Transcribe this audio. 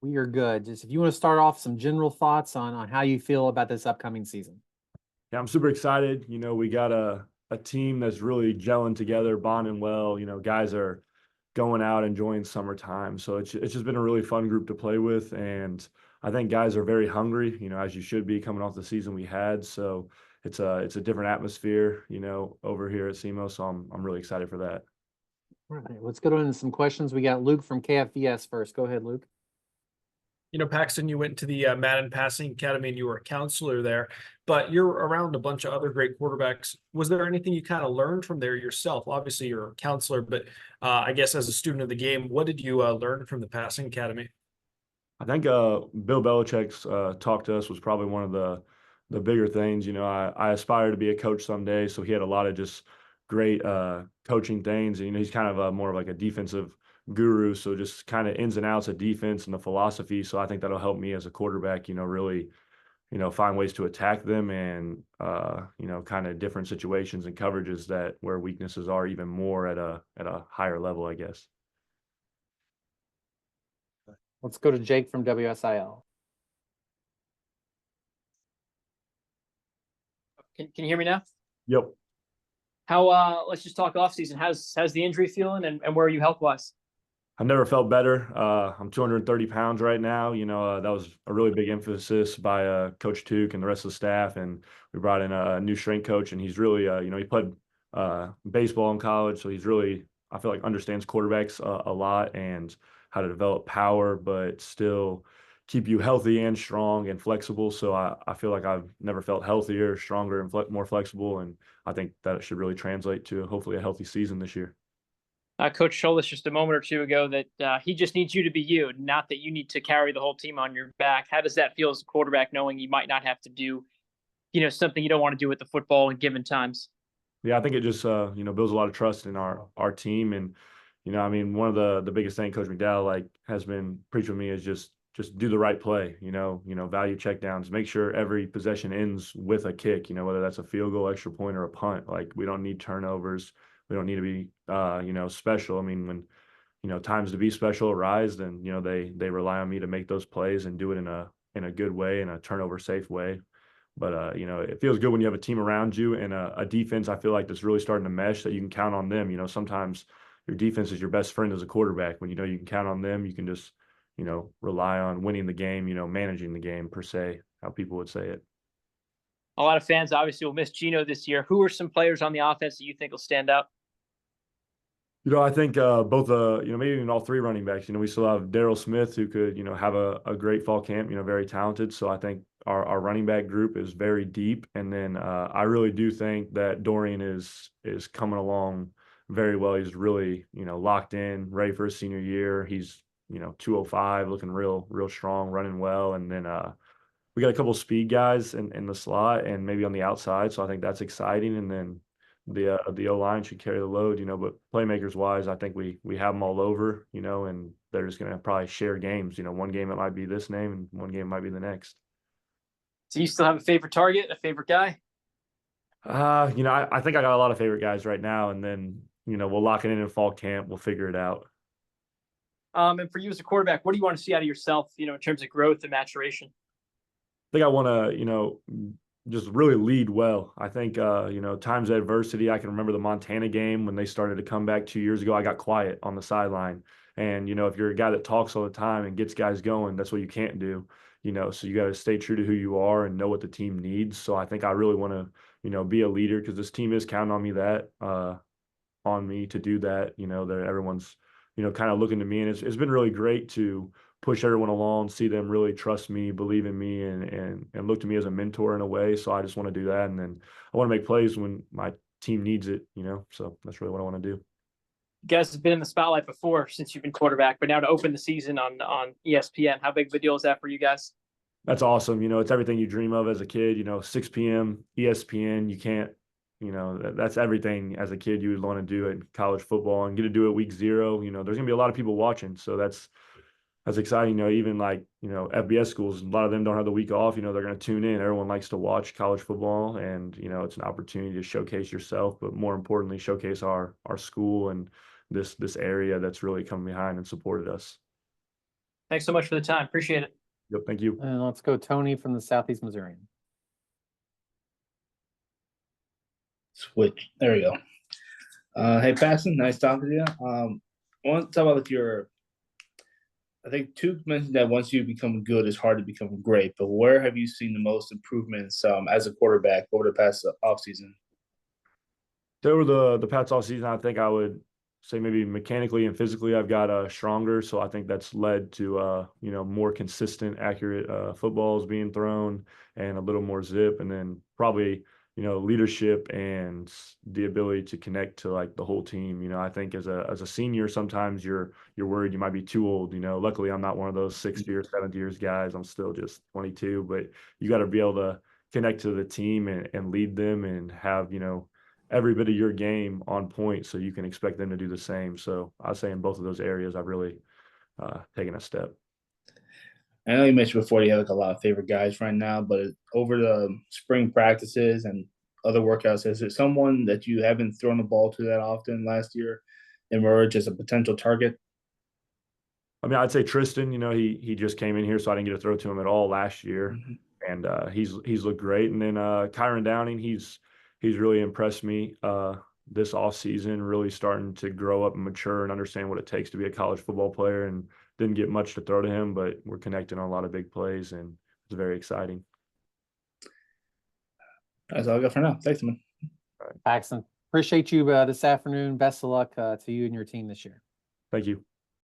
We are good. Just if you want to start off some general thoughts on how you feel about this upcoming season. Yeah, I'm super excited. We got a team that's really gelling together, bonding well. Guys are going out enjoying summertime. So it's just been a really fun group to play with. And I think guys are very hungry, as you should be coming off the season we had. So it's a different atmosphere, over here at SEMO. So I'm really excited for that. All right, let's go into some questions. We got Luke from KFVS first. Go ahead, Luke. Paxton, you went to the Madden Passing Academy and you were a counselor there, but you're around a bunch of other great quarterbacks. Was there anything you kind of learned from there yourself? Obviously, you're a counselor, but I guess as a student of the game, what did you learn from the Passing Academy? I think Bill Belichick's talk to us was probably one of the bigger things. I aspire to be a coach someday, so he had a lot of just great coaching things. And he's kind of more of like a defensive guru, so just kind of ins and outs of defense and the philosophy. So I think that'll help me as a quarterback. Really, find ways to attack them and kind of different situations and coverages that where weaknesses are even more at a higher level, I guess. Let's go to Jake from WSIL. Can you hear me now? Yep. Let's just talk off season. How's the injury feeling and where are you health wise? I've never felt better. I'm 230 pounds right now. That was a really big emphasis by Coach Tuke and the rest of the staff. And we brought in a new strength coach, and he's really, he played baseball in college. So he's really, I feel like, understands quarterbacks a lot and how to develop power, but still keep you healthy and strong and flexible. So I feel like I've never felt healthier, stronger, and more flexible. And I think that should really translate to hopefully a healthy season this year. Coach told us just a moment or two ago that he just needs you to be you, not that you need to carry the whole team on your back. How does that feel as a quarterback, knowing you might not have to do, something you don't want to do with the football in given times? Yeah, I think it just builds a lot of trust in our team. And one of the biggest thing Coach McDowell has been preaching with me is just do the right play. Value checkdowns, make sure every possession ends with a kick. Whether that's a field goal, extra point, or a punt. Like, we don't need turnovers. We don't need to be special. I mean, when times to be special arise, then they rely on me to make those plays and do it in a good way, in a turnover safe way. But it feels good when you have a team around you and a defense. I feel like that's really starting to mesh, that you can count on them. Sometimes your defense is your best friend as a quarterback. When you can count on them, you can just rely on winning the game. Managing the game per se, how people would say it. A lot of fans obviously will miss Geno this year. Who are some players on the offense that you think will stand out? I think both, maybe even all three running backs. We still have Daryl Smith, who could, have a great fall camp, very talented. So I think our running back group is very deep. And then I really do think that Dorian is coming along very well. He's really, locked in, ready for his senior year. He's, 205, looking real strong, running well. And then we got a couple of speed guys in the slot and maybe on the outside. So I think that's exciting. And then the O-line should carry the load, but playmakers wise, I think we have them all over, and they're just going to probably share games. One game it might be this name and one game might be the next. Do you still have a favorite target, a favorite guy? I think I got a lot of favorite guys right now, and then, we'll lock it in fall camp. We'll figure it out. And for you as a quarterback, what do you want to see out of yourself, in terms of growth and maturation? I think I want to, just really lead well. I think, times of adversity, I can remember the Montana game when they started to come back 2 years ago. I got quiet on the sideline. And, if you're a guy that talks all the time and gets guys going, that's what you can't do. So you got to stay true to who you are and know what the team needs. So I think I really want to, be a leader, because this team is counting on me to do that. That everyone's, kind of looking to me. And it's been really great to push everyone along, see them really trust me, believe in me, and look to me as a mentor in a way. So I just want to do that. And then I want to make plays when my team needs it, so that's really what I want to do. You guys have been in the spotlight before since you've been quarterback, but now to open the season on ESPN, how big of a deal is that for you guys? That's awesome. It's everything you dream of as a kid, 6 p.m. ESPN. You can't, that's everything as a kid you would want to do in college football, and get to do it week 0. There's going to be a lot of people watching. So that's exciting. Even like, FBS schools, a lot of them don't have the week off. They're going to tune in. Everyone likes to watch college football, and, it's an opportunity to showcase yourself, but more importantly, showcase our school and this area that's really come behind and supported us. Thanks so much for the time. Appreciate it. Yep, thank you. And let's go Tony from the Southeast Missourian. Switch. There we go. Hey, Paxton, nice talking to you. I want to talk about like I think Tuke mentioned that once you become good, it's hard to become great. But where have you seen the most improvements as a quarterback over the past offseason? Over the past off season, I think I would say maybe mechanically and physically I've got stronger. So I think that's led to more consistent, accurate footballs being thrown and a little more zip, and then probably leadership and the ability to connect to like the whole team. I think as a senior, sometimes you're worried you might be too old. Luckily I'm not one of those 6th year, 7th years guys. I'm still just 22, but you got to be able to connect to the team and lead them and have, every bit of your game on point so you can expect them to do the same. So I'd say in both of those areas, I've really taken a step. I know you mentioned before you have like a lot of favorite guys right now, but over the spring practices and other workouts, is it someone that you haven't thrown the ball to that often last year emerge as a potential target? I mean, I'd say Tristan, he just came in here, so I didn't get to throw to him at all last year. Mm-hmm. And he's looked great. And then Kyron Downing, he's really impressed me this offseason, really starting to grow up and mature and understand what it takes to be a college football player, and didn't get much to throw to him, but we're connecting on a lot of big plays, and it's very exciting. That's all I got for now. Thanks, man. Paxton, appreciate you this afternoon. Best of luck to you and your team this year. Thank you.